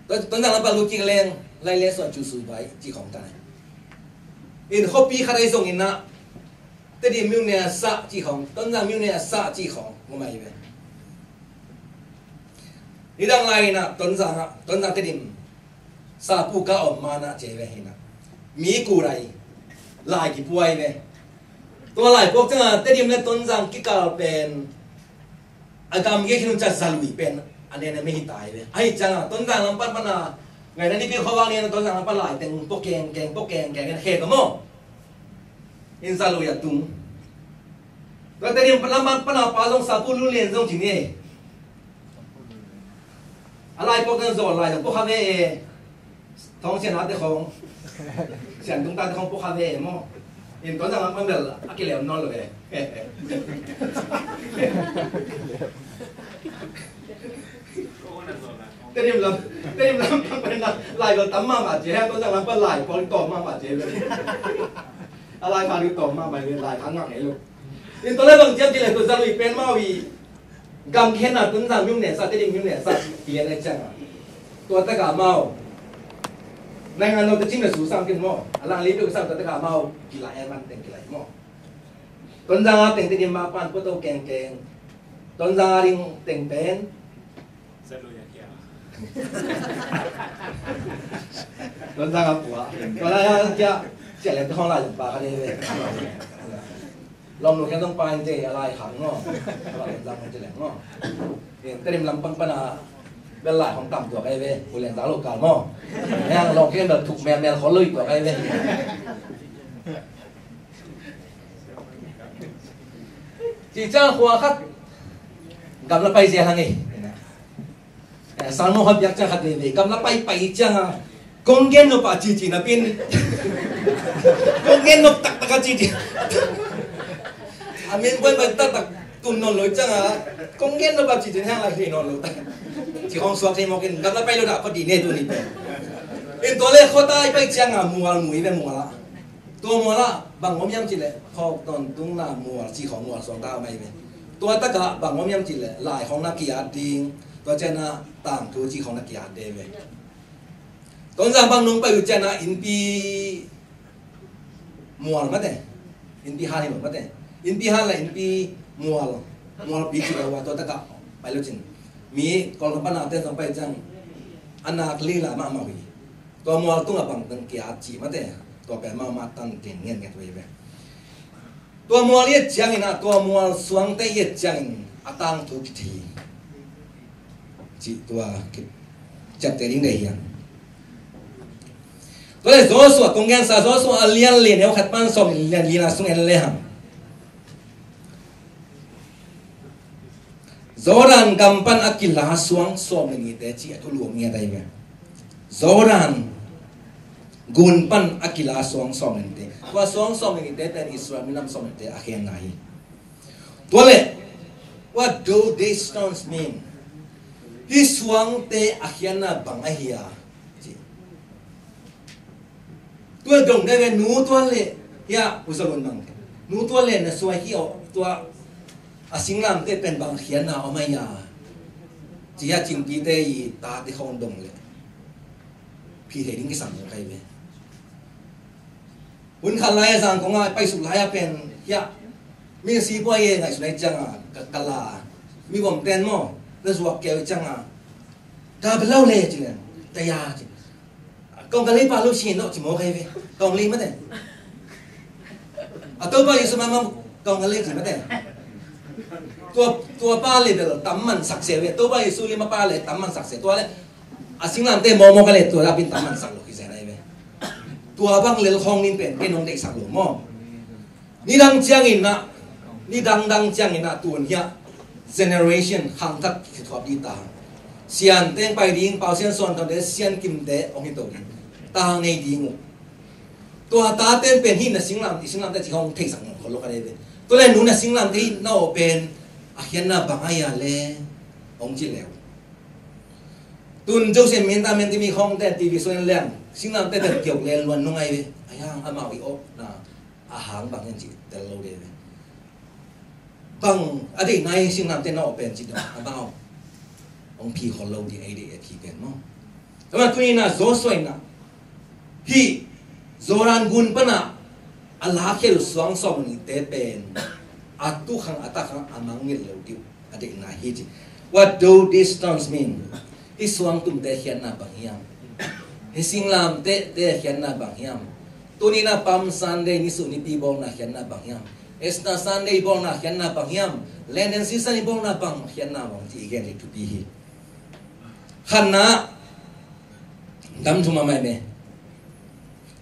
tuần sang phải lu chi leng lai le swa chu su bai chỉ không ta in hopi khai song in na te di miu ne sa chi khong ton ra miu ne sa chi khong ngo mai ve ni dang lai na ton ra te dim sa pu ka om ma na che ve hina mi ku rai lai ki puai ve to lai pok chang te dim ne ton jang ki ka pen agam ge khin cha salui pen ane ne me hi tai ve ai chang ton jang lam pat pana ngày nay đi biết khó bao nhiêu tôi rằng là bắt lại từng bốc kèn cái khe có mò in sao rồi tung rồi tại điểm làm bắt nào phá trong sạp luôn liền trong chỉ này lại bốc cái rồi lại bốc hà về thong xem nào để không xem chúng ta không bốc hà về mò in tôi rằng là bắt đầu cái lèo non rồi Thế điểm làm cái này lại còn tắm mà bà chế tôi rằng là bắt lại còn tỏ mà bà chế vậy lại phá được tỏ mà bà lại thắng ngạc ấy luôn nên tôi lấy bằng chiếc chỉ là tôi ra lùi pen mau vì cầm khen là tuấn rằng miêu nẻ sao thế điểm miêu nẻ sao thì này chẳng à tôi tất cả mau này ngàn nó tôi chính là số sang tiền mò là lý được sao tất cả mau kỳ lại em ăn tiền kỳ lại mò tuấn rằng tiền tiền mà pan có tàu kèn tuấn rằng đi tiền pen tuần sang apa buat? Kalau dia jalan tu orang lain bah dia. Lom lu kanต้องไปเจอะไรขังง้อเราลำมันจะแหลงง้อแต่เดิมลำปังปนาเป็นหลายของต่ำตัวไอ้เว้ยผู้เล่นสาวโลกาง้อเนี่ยลองแค่แบบถูกแมวเขาลุยตัวไอ้เว้ยจีจ้าหัวครับกำลังไปเสียทางนี้Salmo hab yak chang khade kam la pai chang kongen no pa chi na pin kongen no tak chi amen boy ba tak tun no loi chang kongen no pa chi hang la thi no lo tak chi hong suak thi mo kin kam la pai lo da pa di ne tu ni pe in to le kho tai pai chang mual mui ve mual la to mual la bang ngom yam chi le kho ton tung na mual chi khong mual song ta mai ve to ta ka bang ngom yam chi le lai khong na ki a dingตัวเจน่าต่างตัวที่ของนักกีฬาเดวิดตอนจากบางนุ่งไปอยู่เจน่าอินปีมัวมั้งเต้อินปีฮานี่มั้งเต้อินปีฮาเลยอินปีมัวปีที่เราว่าตัวตะกะไปแล้วจริงมีกองทัพนาเต้ต้องไปจังอันนักลีลามากมาวีตัวมัวตุ้งบังตั้งกีฬาจีมั้งเต้ตัวไปมาตั้งเก่งเงี้ยกันตัวเองตัวมัวเลี้ยจังนะตัวมัวสวงเตยจังอัตังทุกทีchỉ tua chặt tiền đến đây hiện tôi gió sủa công nhân sa gió sủa liền nếu khát pan sòng liền là sung en lê hàng Zoran kampan akila suang som ni te chi atu luang ni dai ga. Zoran gunpan akila suang som ni te. Tua suang som ni te ten Israel minam som ni te akhian nai. Tuale, what do these stones mean? Hi suang te akhian na bangahia. Tua dong dai nu tuale ya usagun bang. Nu tuale na suai hi o tua asing lam te pen bang khian na omaya chia ching pi te yi ta te khon dong le phi the ding ki sam kai be un khan lai sang ko nga pai su lai pen ya mi si bo ye ngai su nai chang a kala mi bom ten mo le su ke chang a da blau le chi le ta ya chi kong ka le pa lu chin no chi mo kai be kong li ma te a to ba yi su ma kong ka le chi ma teตัวป้าเลยเดี๋ยวตั้มมันสักเสียเว้ยตัวป้ายิสุลิมาป้าเลยตั้มมันสักเสียตัวเลยอาสิงลามเตะมอกันเลยตัวเราเป็นตั้มมันสักหลอกที่เสียอะไรเว้ยตัวบางเลี้ยงห้องนี่เป็นน้องเด็กสักหลอกมอนี่ดังเจียงอินนะนี่ดังเจียงอินนะตัวนี้ generation ห่างทักที่ทวบดีตาเสียนเต้นไปดิ้งเป่าเสียนส่วนตอนเด็กเสียนกิมเตะองค์ตัวนี้ตาในดิ้งตัวตาเต้นเป็นหินนะสิงลามที่สิงลามแต่ที่ห้องเทสักหลอกคนละกันเลยตัวเล่นหนูนะสิงลามที่น่าเป็นakhirnya na bangaya le ong ji leo tun jo se men ta men ti mi khong te tv so leng sing nam te te kyok le luan nu ngai we ayang ama wi op na a hang bang yan ji te lo de bang adi nai sing nam te no pen ji da bang ong pi khol lo di ai de pi pen mo ama tu na zo soi na hi zoran gun pa na Allah khel suang som ni te pen atu khang atakang amang ngil leutiu adik na hiji. What do these stones mean? Hi suang tum te hian na banghiam. Hi singlam te hian na banghiam. Tuni na pam Sunday ni su ni pi bong na hian na banghiam. Esta Sunday bong na hian na banghiam. Lenden season ni bong na bang hian na bang ti again to be hi. Khanna dam thuma mai me.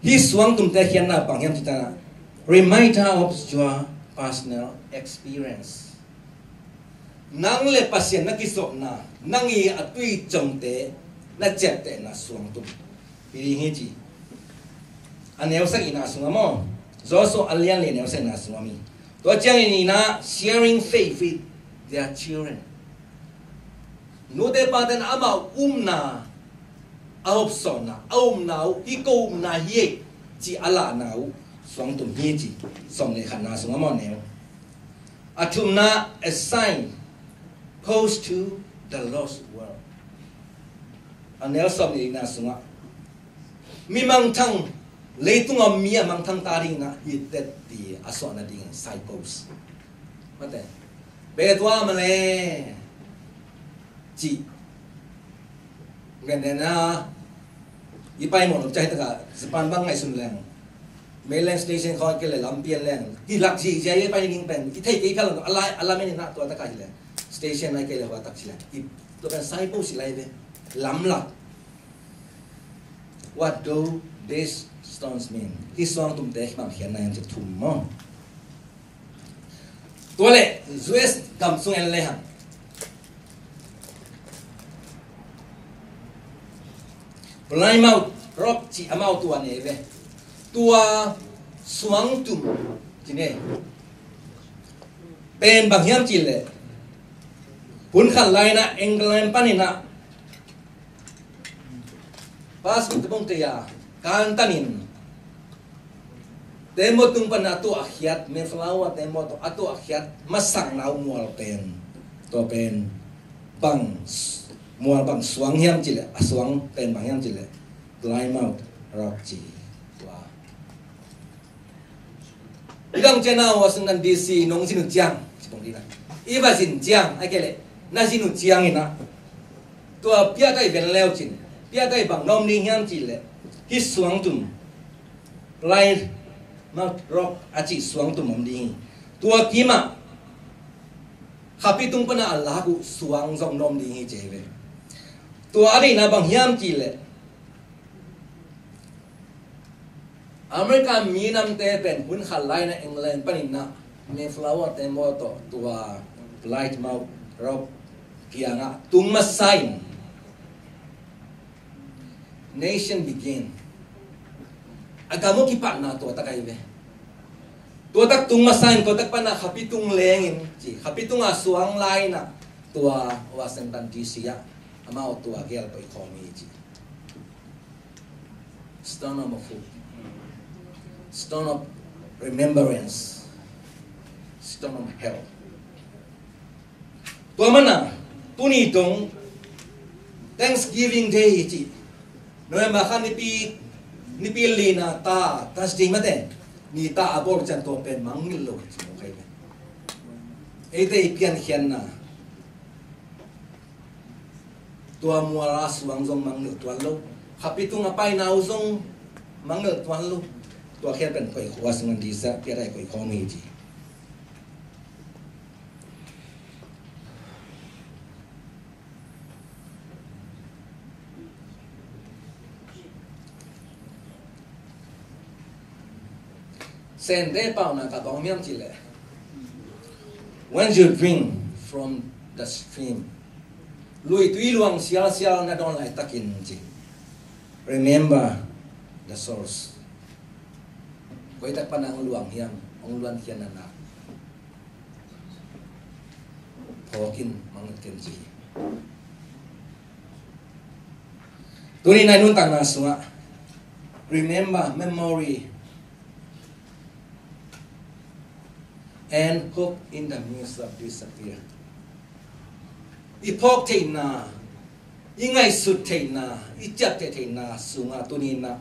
Hi suang tum te hian na banghiam kita reminder of your personal experience. Nang le pasien na kisok na nangi atui chongte na chete na suang tum. Pili ngi aneu sa ina sunga mo. Zoso alian le neu sa ina sunga mi. To chang ina sharing faith with their children. No de paten ama na ahop sona nau iko na ye ji ala nau suang tum hi ji som le khana sunga mo neu. Atumna a sign post to the lost world. Anel som ni na sunga. Mi mang thang leitung am mi mang thang taring na hitet di aso na ding side post. Mate. Betwa male. Ji. Gandena ipai mo chai ta ka span bang ngai sun lang. Mainland station kau ke le lampian leng di lak si jaya pa ning pen i thai ke kal ala me na to ta ka le station na ke le wa tak sila i to kan sai po sila ve lam lak. What do these stones mean? This song tum te mam hian na yan tum mo to le zues dam sung en le han Blind mouth rock chi amau tu ane ve tua suang tum jine pen bang hiam chile pun khan lai na england panina pas kutbong te ya kan tanin demo tung pana tu akhiat me flower demo to atu akhiat masang nau mual pen to pen bang mual bang suang hiam chile asuang pen bang hiam chile blind mouth rock chi Bidang channel Washington DC nong sinu jiang sipong dina. Iba sin jiang ai kele na sinu jiang ina. Tua pia dai ben leo chin. Pia dai bang nom ni hiam chi le. Hi suang tum. Lai mouth rock achi suang tum om ding. Tua kima. Happy tung pana Allah ku suang zong nom ding hi jewe. Tua ari na bang hiam chi le. Amerika minam te pen hun khalai na England panin na Mayflower te moto tua light mouth rock kianga tung masain nation begin agamo kipa na to takaibe to tak tung masain ko tak pana kapitung lengin ji kapitung asuang lai na tua Washington DC ya amao tua gel to economy ji stone of food stone of remembrance stone of health tua mana puni tong Thanksgiving Day ji November kan ni pili na ta Thursday mate ni ta abor chan to pen mangil lo ji mo kai ete ipian hian na tua muara suang zong mangil tuan lo kapitung apai na uzong mangil tuan lo tua hian pen koi Washington DC piara koi economy ji Sende pao na katong miam chile. When you drink from the stream, lui tui luang sial sial na don lai takin ji. Remember the source. Koi tak panang luang hiam, ong luan hian na. Phokin mangat ken ji. Tuni na nun tang na sunga. Remember memory. And hope in the midst of disappear. Ipok tay na, ingay sut tay na, ijat tay na, sunga tunin na.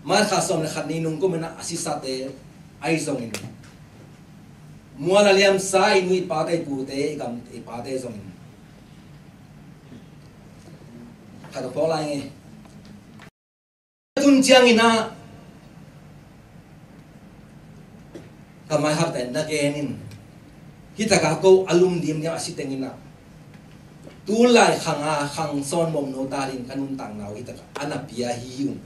Markasom na kaninong ko mana asisate ay zongin. Muala liam sa inu ipatay pute, ikam ipatay zongin. Kado po lang eh. Tunjang ina, kamay harten na kenin kita kako alum dim niya asitengin na tulay khang son mom no darin kanun tang naw kita anak biya hiyung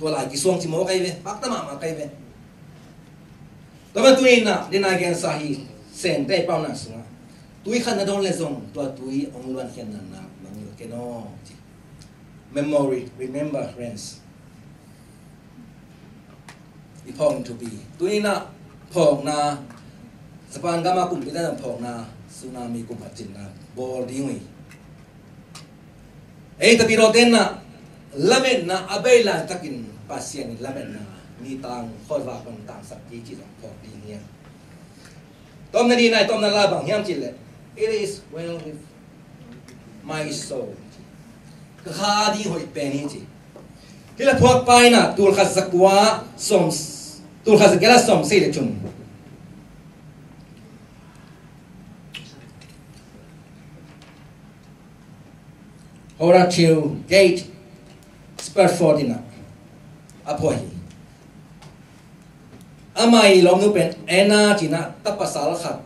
tulay giswang simo kay be pakta mama kay be tama tuin na dinagen sahi sen tay pau na sunga tui khan na don lezong to tui ongluan hian na na mangil keno memory remember friends ipong to be tui na phok na Japan gama kumpita na phok na tsunami kumpatin na bol dingi tapi roten na lamen na abela takin pasien lamen na ni tang khorwa kon tang sakki chi dong phok dingi tom na ni nai tom na labang hiam chile it is well with my soul ka di hoi peni chi hila phok pai na tul kha zakwa som tul khas gela som sei le chum Horatio Gate Spafford ina apoi amai lom nu pen ena tina tapasal khat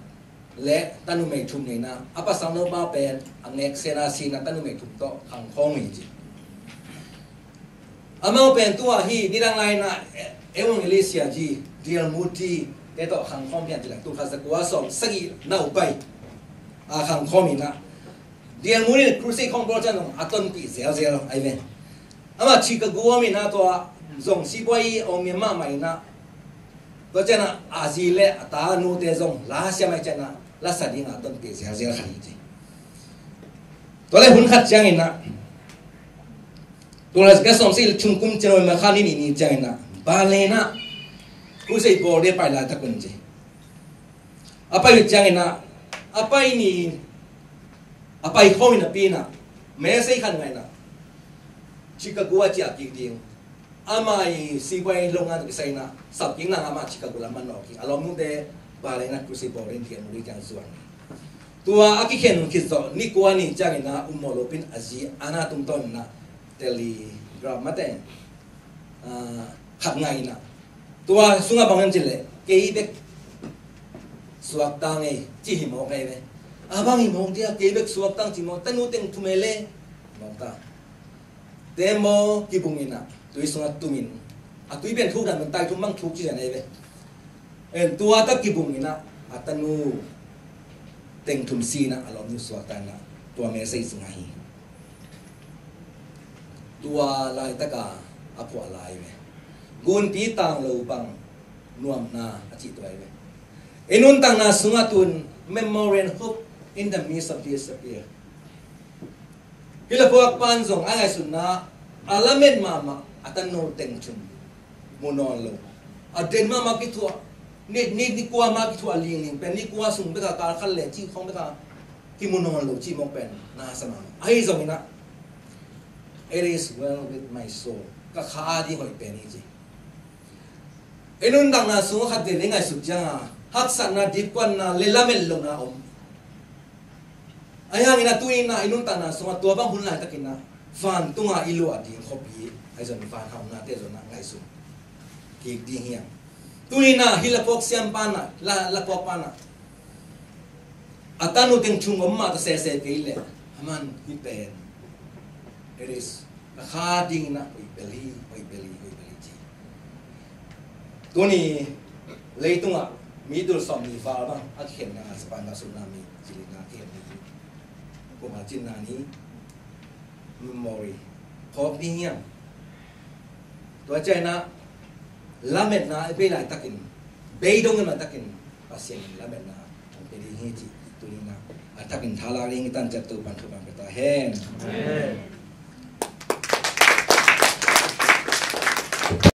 le tanu me thum nei na apasal no ba pen angek sena sina tanu me thum to khang khong ni ji amau pen tua hi nirang lai na Evangelisia ji dial muti teto khang khom pian tila tu khasa kwa som sagi nau pai a khang khom ina dial muti cruise khong pro chan aton pi zel ai ve ama chika guwa mi na to zong si boi o mi ma mai na to chana azile ata nu te zong la sia mai chana la sa ding aton pi zel khali ji to le hun khat chang ina to las ga som sil chung kum chero ma khali ni chang ina balena kusai borde paila ta kunje apai changena apai ni apai khomina pina me sei khan ngai na chikagua chia ki ding amai sibai longa tu sai na sap king na ama chikagula man no ki alom nu de balena kusai borde tian muri jang suan tua aki khen kiso ni kwani changena umolopin aji ana tum ton na telegram mate khát ngày na tua sunga bangan chile kei bek suak tang e chi hi mo kai be abang hi mo dia kei bek suak tang chi mo tanu teng thumele mo ta demo ki bungina tui sunga tumin a tui ben thu dan man tai thum mang thu chi nei be en tua ta ki bungina atanu teng thum si na alom nu swata na tua message ngai tua lai taka apu alai me gun pi tang lo bang nuam na achi tuai me inun tang na sungatun memorial hope in the midst of disappear hila puak panzong ay sunna alamen mama atan no teng chum munon lo aden mama kitua ni kuwa ma kitua ling pen ni kuwa sung beka kal khal le chi khong beka ki munon lo chi mong pen na sama ai zong ina it is well with my soul ka kha di hoi pen ni ji enun dang na sung khat de ngai su janga hak san na dip kwan na le lamel lo na om ayang ina tuin na inun tan na sung tua bang hun lai takina fan tunga ilu ati khopi ai zon fan ham na te zon na ngai su ki di hiang tuin na hilapok siam pana la pok pana atanu teng chung om ma ta se ke le haman hi pen it is a harding na oi beli ji tuni leitunga midul som ni fa bang a khen na span na tsunami jilina ke ni ko ma chin na ni memory khop ni hiang to chai na lamet na pe lai takin be dong ma takin pasien lamet na pe di hi ji tuni na atakin thala ring tan chat tu ban thu ban ta hen